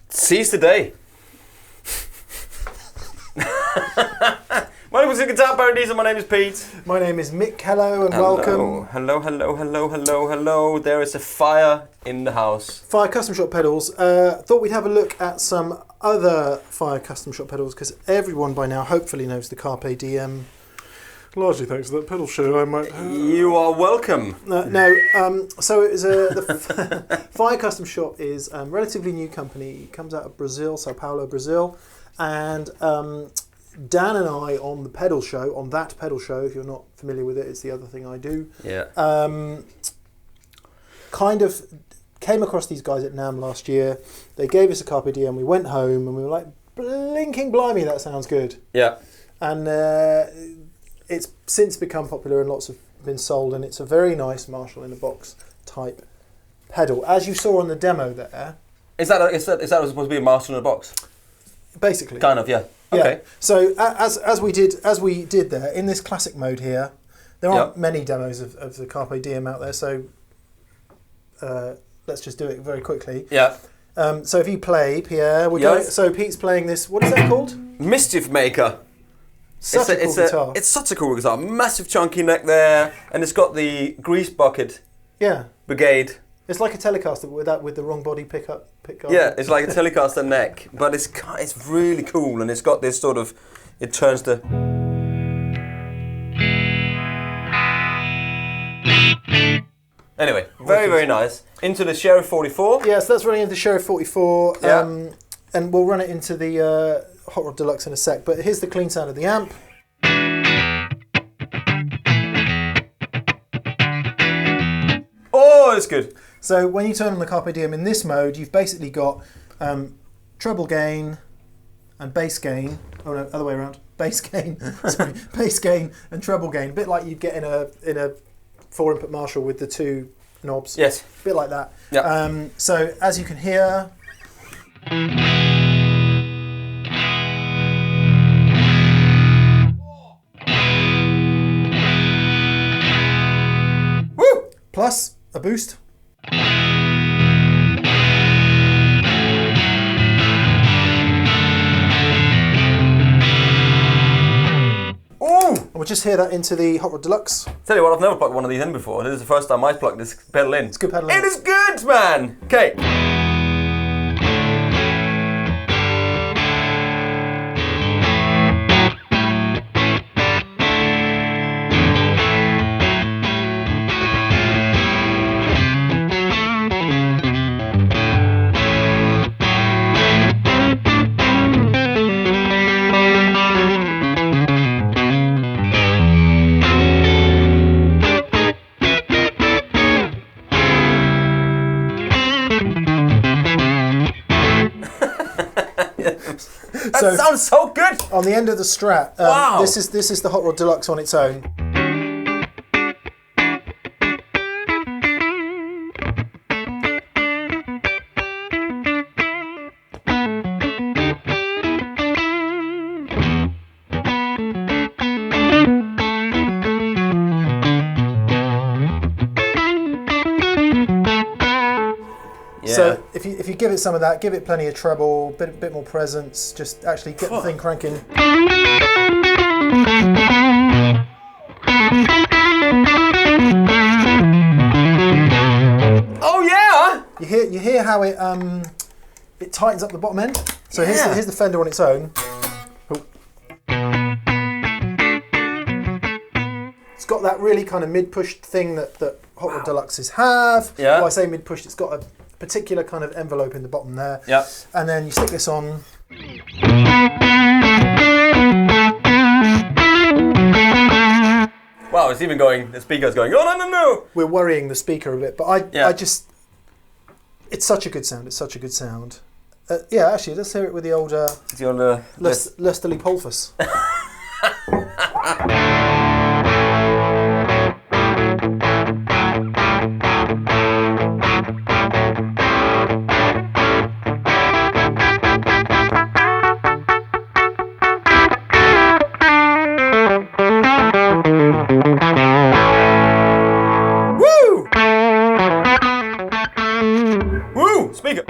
Seize the day. Welcome to Guitar Paradiso. My name is Pete. My name is Mick. Hello and welcome. Hello. There is a fire in the house. Fire Custom Shop pedals. Thought we'd have a look at some other Fire Custom Shop pedals because everyone by now hopefully knows the Carpe Diem. Largely thanks to that pedal show, I might. You are welcome. So it was the Fire Custom Shop is a relatively new company. It comes out of Brazil, Sao Paulo, Brazil, and Dan and I on that pedal show. If you're not familiar with it, it's the other thing I do. Yeah. Kind of came across these guys at NAMM last year. They gave us a Carpe Diem. We went home and we were like, blinking blimey, that sounds good. Yeah. And it's since become popular and lots have been sold, and it's a very nice Marshall in a box type pedal. As you saw on the demo there. Is that supposed to be a Marshall in a box? Basically. Kind of, yeah. Okay. Yeah. So as we did there in this classic mode here, there aren't many demos of the Carpe Diem out there, so let's just do it very quickly. Yeah. So if you play, Pierre, so Pete's playing this. What is that called? Mischief Maker. Such a cool guitar. It's such a cool guitar. Massive chunky neck there, and it's got the grease bucket. Yeah. Brigade. It's like a Telecaster with the wrong body pickup. Yeah, it's like a Telecaster neck, but it's really cool, and it's got this sort of, it turns the. Anyway, very nice. Into the Sheriff 44. Yeah, so that's running into the Sheriff 44. Yeah. And we'll run it into the Hot Rod Deluxe in a sec. But here's the clean sound of the amp. Oh, it's good. So when you turn on the Carpe Diem in this mode, you've basically got treble gain and bass gain. Oh no, other way around. Bass gain. Sorry, bass gain and treble gain. A bit like you'd get in a 4-input Marshall with the two knobs. Yes. A bit like that. Yeah. So as you can hear. Woo! Plus a boost. And we'll just hear that into the Hot Rod Deluxe. Tell you what, I've never plugged one of these in before. This is the first time I plugged this pedal in. It's a good pedal in. It is good, man! Okay. That sounds so good! On the end of the Strat, wow. This is the Hot Rod Deluxe on its own. So if you give it some of that, give it plenty of treble, bit more presence, just actually get the thing cranking. Oh yeah! You hear how it tightens up the bottom end. So here's the Fender on its own. Oh. It's got that really kind of mid-pushed thing that Hot Rod Deluxes have. Yeah. Well, I say mid-pushed, it's got a particular kind of envelope in the bottom there. Yeah. And then you stick this on. Wow, it's even going, the speaker's going, oh no. We're worrying the speaker a bit, but I just, it's such a good sound, yeah, actually, let's hear it with the old Lesterly Polfus. Woo! Speaker!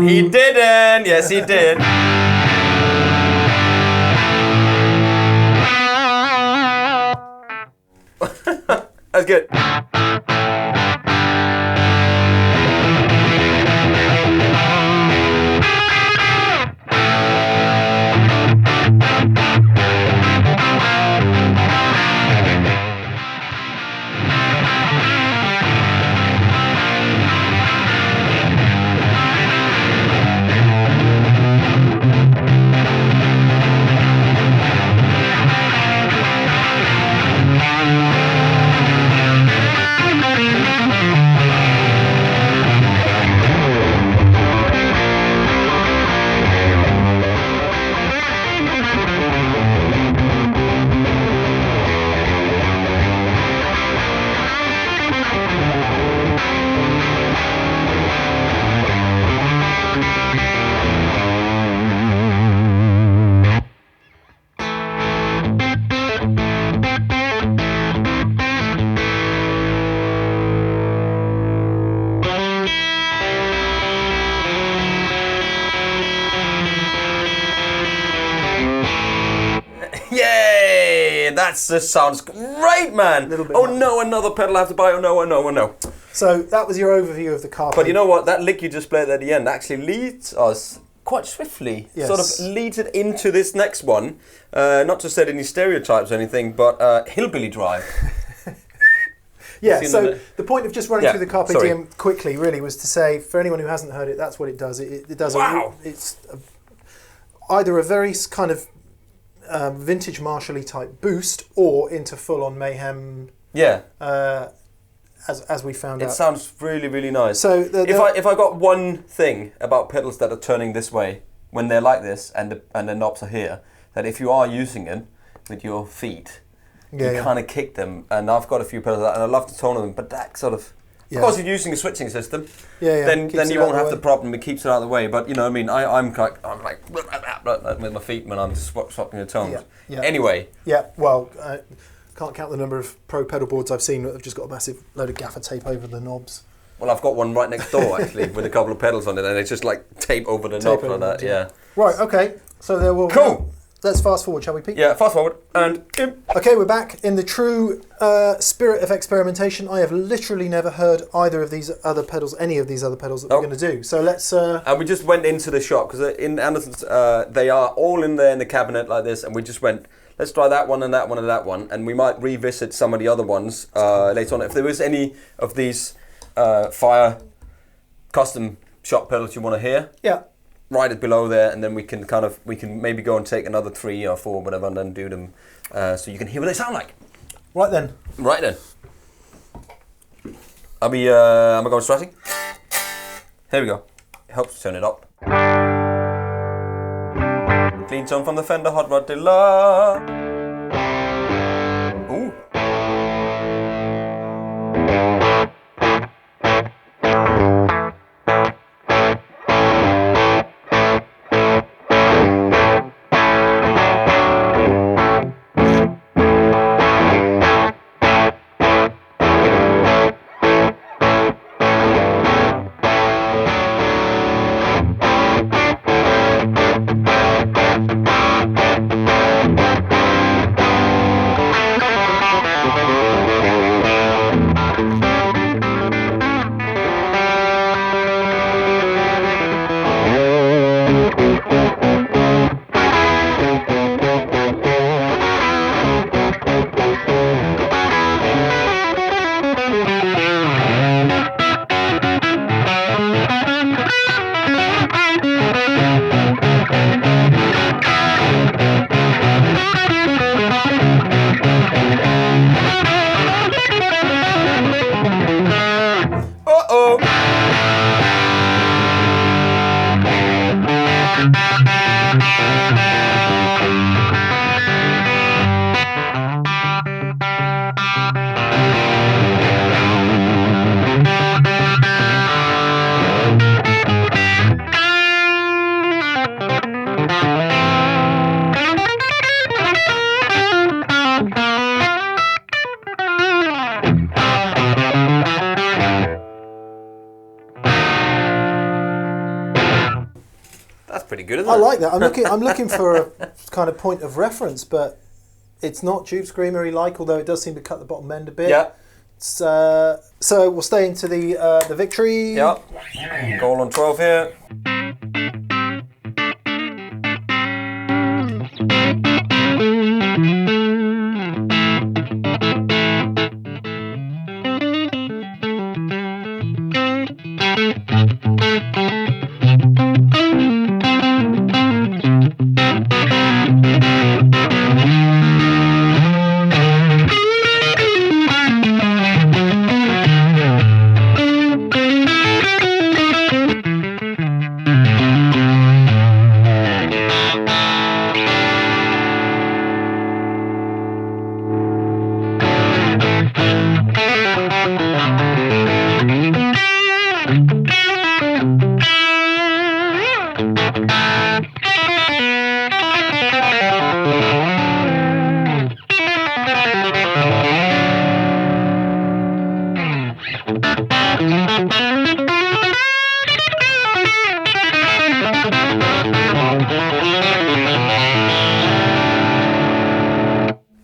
He didn't! Yes, he did. That's good. Yay! That just sounds great, man. Oh no, another pedal I have to buy. Oh no. So that was your overview of the car. But you know what? That lick you just played at the end actually leads us quite swiftly. Yes. Sort of leads it into this next one. Not to set any stereotypes or anything, but Hillbilly Drive. Yeah, so the point of just running through the Carpe sorry. Diem quickly really was to say, for anyone who hasn't heard it, that's what it does. It does either a very kind of vintage Marshall-y type boost or into full-on mayhem. Yeah. As we found out. It sounds really, really nice. So if I got one thing about pedals that are turning this way when they're like this and the knobs are here, that if you are using it with your feet, you kind of kick them. And I've got a few pedals like that, and I love the tone of them, but that sort of, of course, if you're using a switching system, then you won't have the problem. It keeps it out of the way. But you know what I mean? I'm like with my feet when I'm swapping the tones. Anyway. Yeah. Well, can't count the number of pro pedal boards I've seen that have just got a massive load of gaffer tape over the knobs. Well, I've got one right next door actually with a couple of pedals on it, and it's just like tape over the knob like that. Yeah. Right. Okay. So there will. Cool. Let's fast forward, shall we, Pete? Yeah, fast forward and... Okay, we're back. In the true spirit of experimentation, I have literally never heard either of these other pedals, any of these other pedals that we're going to do. So let's... And we just went into the shop, because in Andertons, they are all in there in the cabinet like this, and we just went, let's try that one and that one and that one, and we might revisit some of the other ones later on. If there was any of these Fire custom shop pedals you want to hear... Yeah. Write it below there, and then we can maybe go and take another 3 or 4, whatever, and then do them so you can hear what they sound like. Right then. Right then. Am I going strutting? Here we go. It helps turn it up. Clean tone from the Fender Hot Rod Deluxe. Ooh. Pretty good, isn't it? I like that. I'm looking for a kind of point of reference, but it's not Tube Screamery like, although it does seem to cut the bottom end a bit. Yeah. So we'll stay into the Victory. Yeah. Goal on 12 here.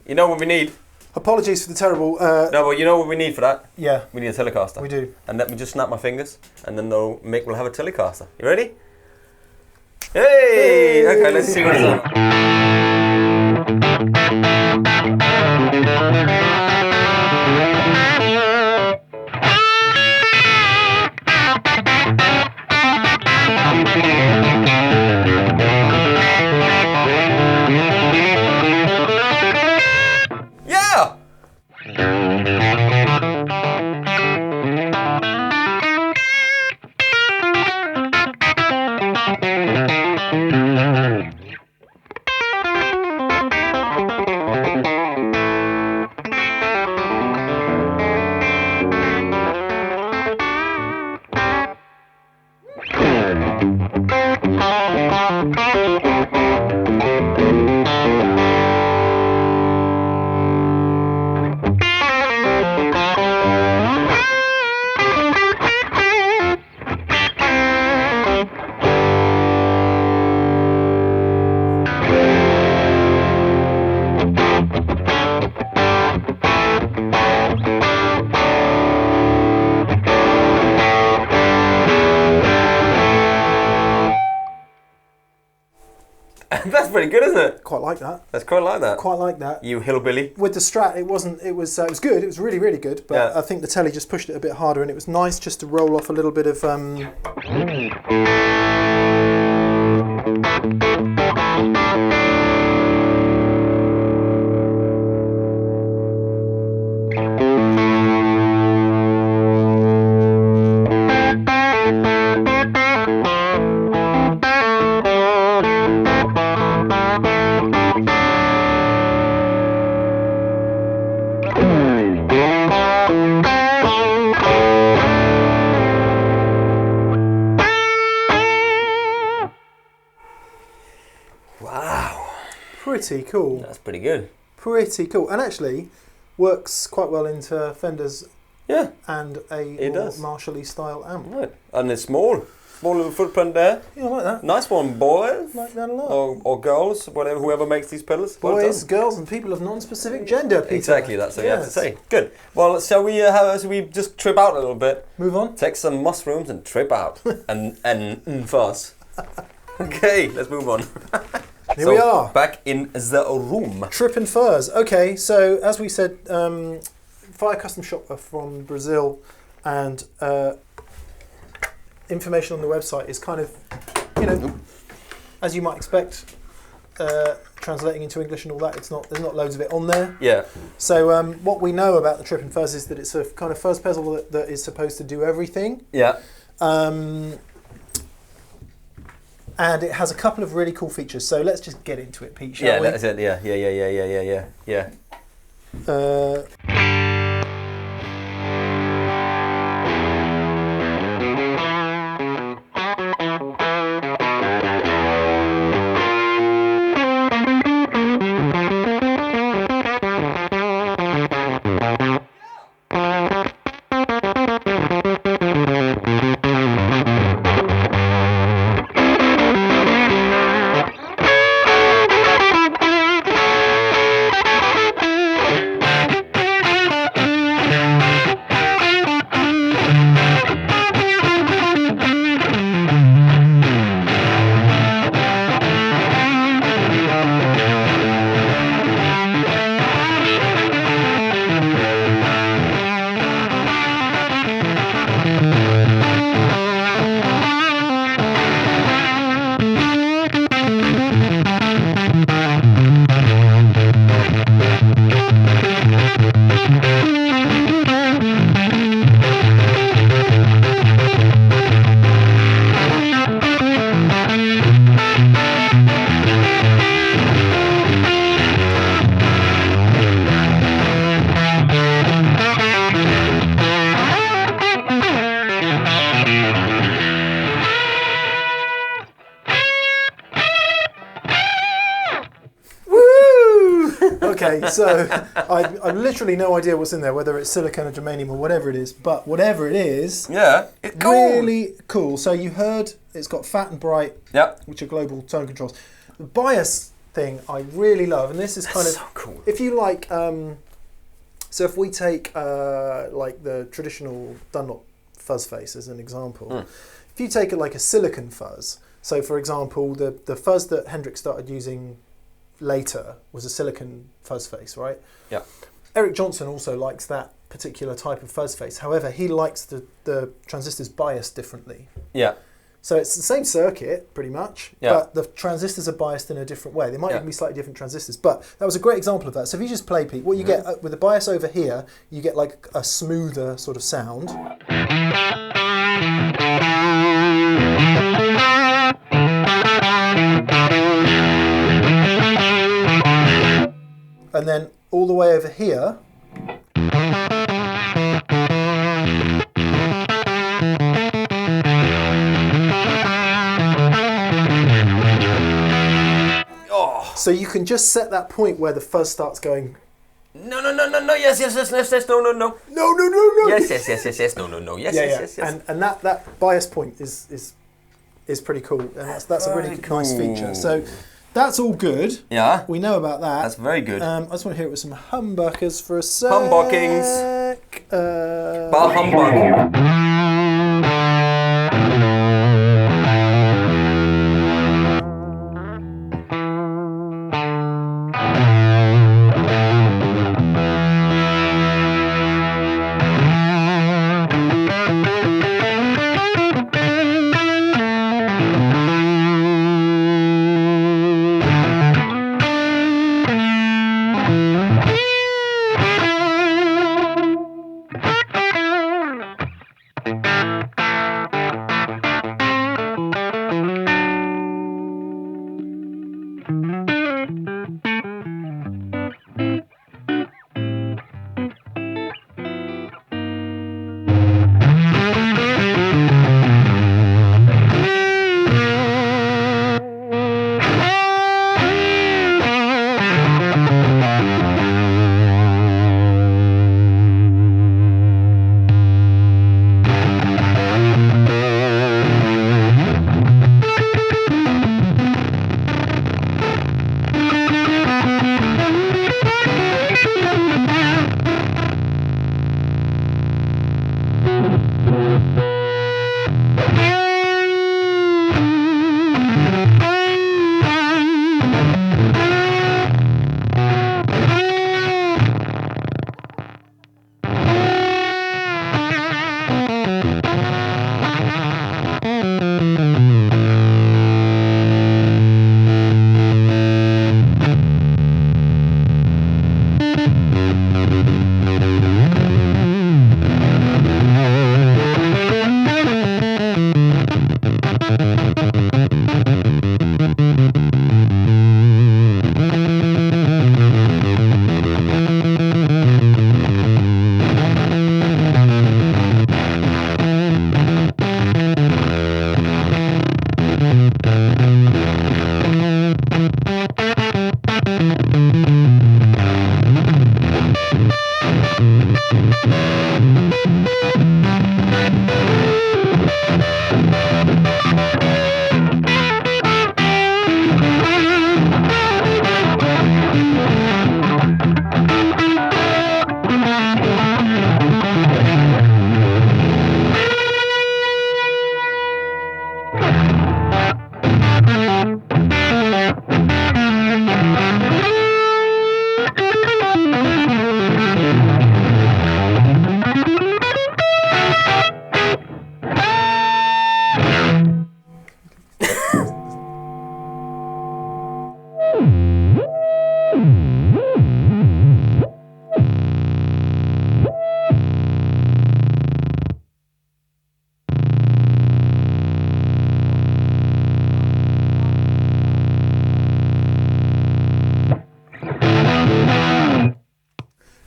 You know what we need? Apologies for the terrible... No, but you know what we need for that? Yeah. We need a Telecaster. We do. And let me just snap my fingers, and then Mick will have a Telecaster. You ready? Hey! Okay, let's see what it's Yeah! That's pretty good, isn't it? Quite like that. That's quite like that. Quite like that. You hillbilly. With the Strat, it was good. It was really, really good. But Yeah. I think the Tele just pushed it a bit harder, and it was nice just to roll off a little bit of. Wow. Pretty cool. That's pretty good. Pretty cool. And actually works quite well into Fenders and a more Marshall-y style amp. Right. And it's small. Small little footprint there. Yeah, I like that. Nice one, boys. Like that a lot. Or girls, whatever, whoever makes these pedals. Boys, girls, and people of non-specific gender, Peter. Exactly, that's what you have to say. Good. Well, shall we just trip out a little bit? Move on. Take some mushrooms and trip out. and fuzz. Okay, let's move on. Here we are. Back in the room. Trip and furs. Okay, so as we said, Fire Custom Shop are from Brazil, and information on the website is kind of, as you might expect, translating into English and all that. There's not loads of it on there. Yeah. So what we know about the Trip and Fuzz is that it's a kind of fuzz pedal that is supposed to do everything. Yeah. And it has a couple of really cool features. So let's just get into it, Pete, shall we? Yeah, that's it. Yeah. Okay, so I've literally no idea what's in there, whether it's silicone or germanium or whatever it is, but whatever it is, it's cool. Really cool. So you heard it's got fat and bright, which are global tone controls. The bias thing I really love, and this is kind of so cool. If you like, so if we take like the traditional Dunlop fuzz face as an example, if you take it like a silicon fuzz, so for example, the fuzz that Hendrix started using later was a silicon fuzz face, right? Yeah. Eric Johnson also likes that particular type of fuzz face. However, he likes the transistors biased differently. Yeah. So it's the same circuit, pretty much, but the transistors are biased in a different way. They might even be slightly different transistors, but that was a great example of that. So if you just play, Pete, what you get with the bias over here, you get like a smoother sort of sound. And then all the way over here, so you can just set that point where the fuzz starts going. No, yes, no. No. Yes, no, yes. And that bias point is pretty cool, and that's a really nice feature. So that's all good. Yeah. We know about that. That's very good. I just want to hear it with some humbuckers for a sec. Humbuckings. Bar humbug.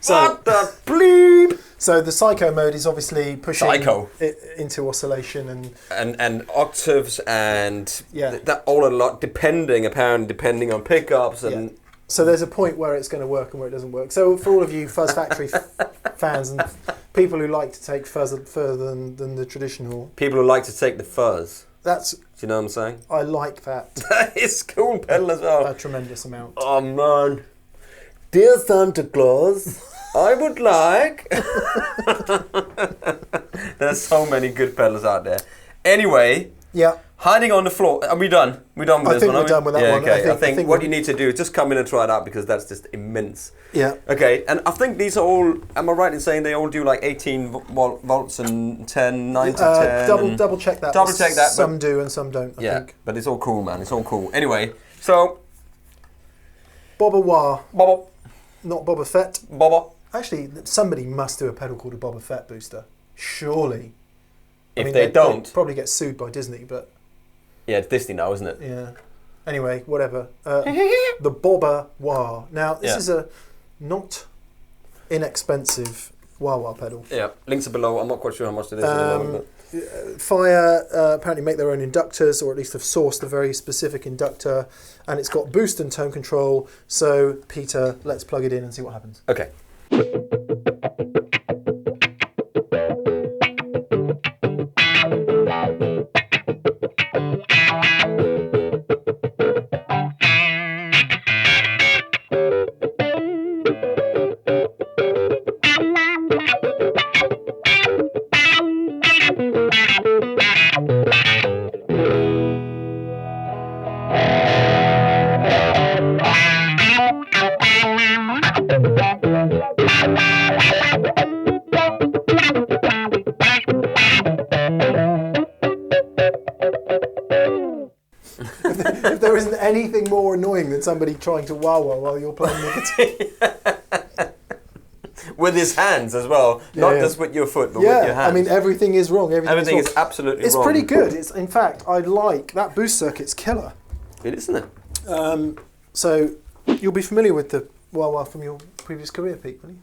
What the bleep? So the psycho mode is obviously pushing Psycho. it into oscillation and octaves and Yeah. that all a lot depending on pickups and Yeah. So there's a point where it's going to work and where it doesn't work. So for all of you Fuzz Factory fans and people who like to take fuzz further than the traditional, people who like to take the fuzz. that's, Do you know what I'm saying? I like that That is cool pedal as well. a tremendous amount. Oh man. Dear Santa Claus, I would like... There's so many good pedals out there. Anyway, Yeah. hiding on the floor. Are we done? We're done with I this think one, we're done with that yeah, one. Okay. I think what we- you need to do is just come in and try it out because that's just immense. Yeah. Okay, and I think these are all, am I right in saying they all do like 18 volts and 10, 9 to 10? Double check that. Double check that, Some do and some don't, I Yeah, think. but it's all cool, man. It's all cool. Anyway, so, Boba Wah, Bob, not Boba Fett. Bob, Actually, somebody must do a pedal called a Boba Fett booster. Surely. if they don't, they'd probably get sued by Disney, but yeah, it's Disney now, isn't it? yeah. Anyway, whatever. The Boba Wah. Now, this Yeah. is a not inexpensive wah wah pedal. Yeah, links are below. I'm not quite sure how much it is at the moment. Fire apparently make their own inductors, or at least have sourced a very specific inductor, and it's got boost and tone control. So, Peter, let's plug it in and see what happens. Okay. If there isn't anything more annoying than somebody trying to wah wah while you're playing the guitar. With his hands as well, not yeah. just with your foot, but with your hands. I mean, everything is wrong. Everything wrong. is absolutely It's wrong. pretty good. It's, in fact, I like that boost circuit's killer. It isn't it? So you'll be familiar with the wah wah from your previous career, Pete, won't you?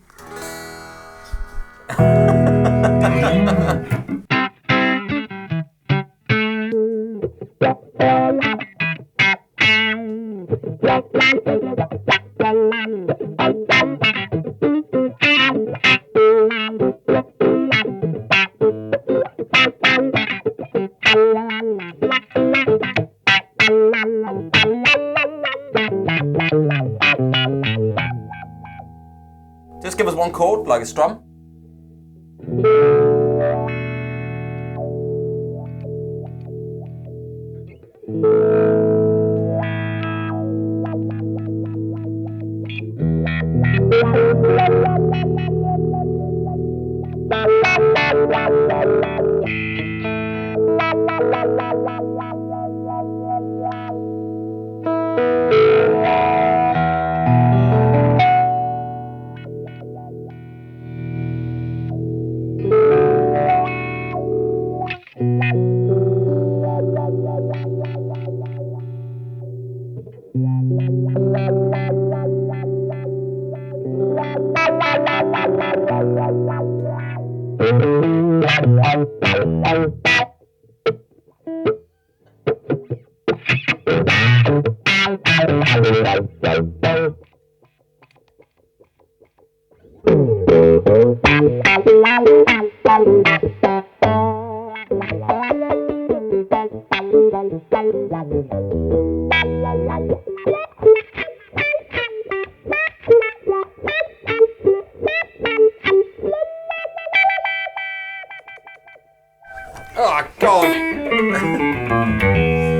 Just give us one chord, like a strum. Oh God!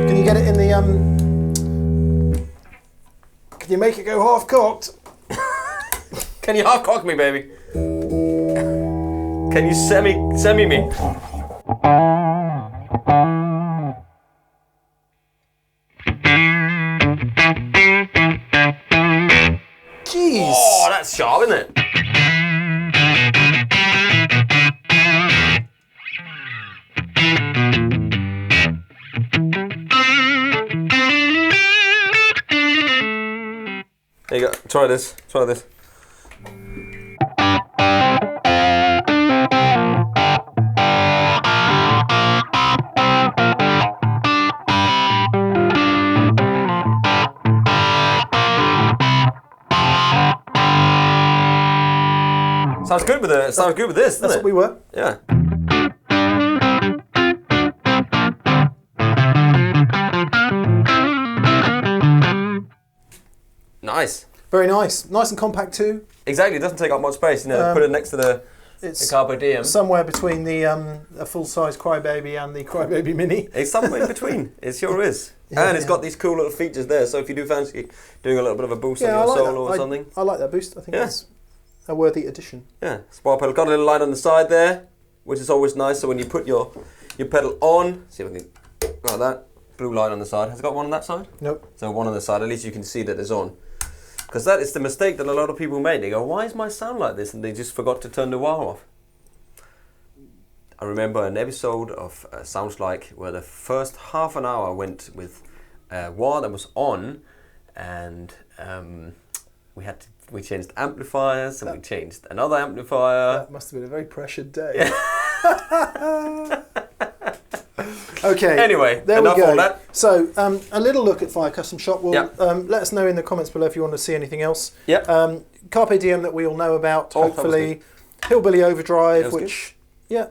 Can you get it in the Can you make it go half cocked? Can you half cock me, baby? Can you semi me? Jeez! Oh, that's sharp, isn't it? There you go. Try this. Try this. Sounds good with it. Sounds good with this, doesn't That's it? what we were. Yeah. Nice. Very nice. Nice and compact too. Exactly. It doesn't take up much space. You know, put it next to the Carpe Diem. Somewhere between the a full-size Crybaby and the Crybaby Mini. It's somewhere in between. It sure is. Yeah, and it's got these cool little features there. So if you do fancy doing a little bit of a boost on your solo or something. I like that boost. I think it's a worthy addition. Yeah. Spark pedal. Got a little line on the side there, which is always nice. So when you put your pedal on, see if I can, like that, blue line on the side. Has it got one on that side? Nope. So one on the side. At least you can see that it's on. Because that is the mistake that a lot of people make. They go, why is my sound like this? And they just forgot to turn the wah off. I remember an episode of Sounds Like where the first half an hour went with wah that was on, and we changed amplifiers, and we changed another amplifier. That must have been a very pressured day. Okay. Anyway, there we enough go. of that. So, a little look at Fire Custom Shop. Will Yep. let us know in the comments below if you want to see anything else. Yep. Carpe Diem that we all know about. Oh, that was Hopefully, Hillbilly Overdrive, That was which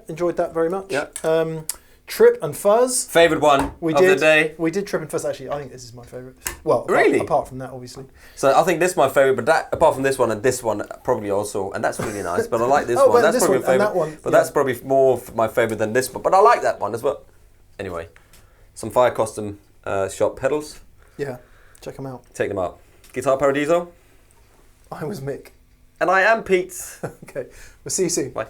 enjoyed that very much. Yeah. Trip and Fuzz. Favourite one of the day. We did Trip and Fuzz. Actually, I think this is my favourite. Well, Really? apart from that, obviously. So I think this is my favourite, but that apart from this one and this one probably also, and that's really nice. But I like this Oh, one. but That's this probably one my and favourite. that one, But yeah. that's probably more my favourite than this one. But I like that one as well. Anyway, some Fire Custom Shop pedals. Yeah, check them out. Take them out. Guitar Paradiso. I was Mick. And I am Pete. Okay, we'll see you soon. Bye.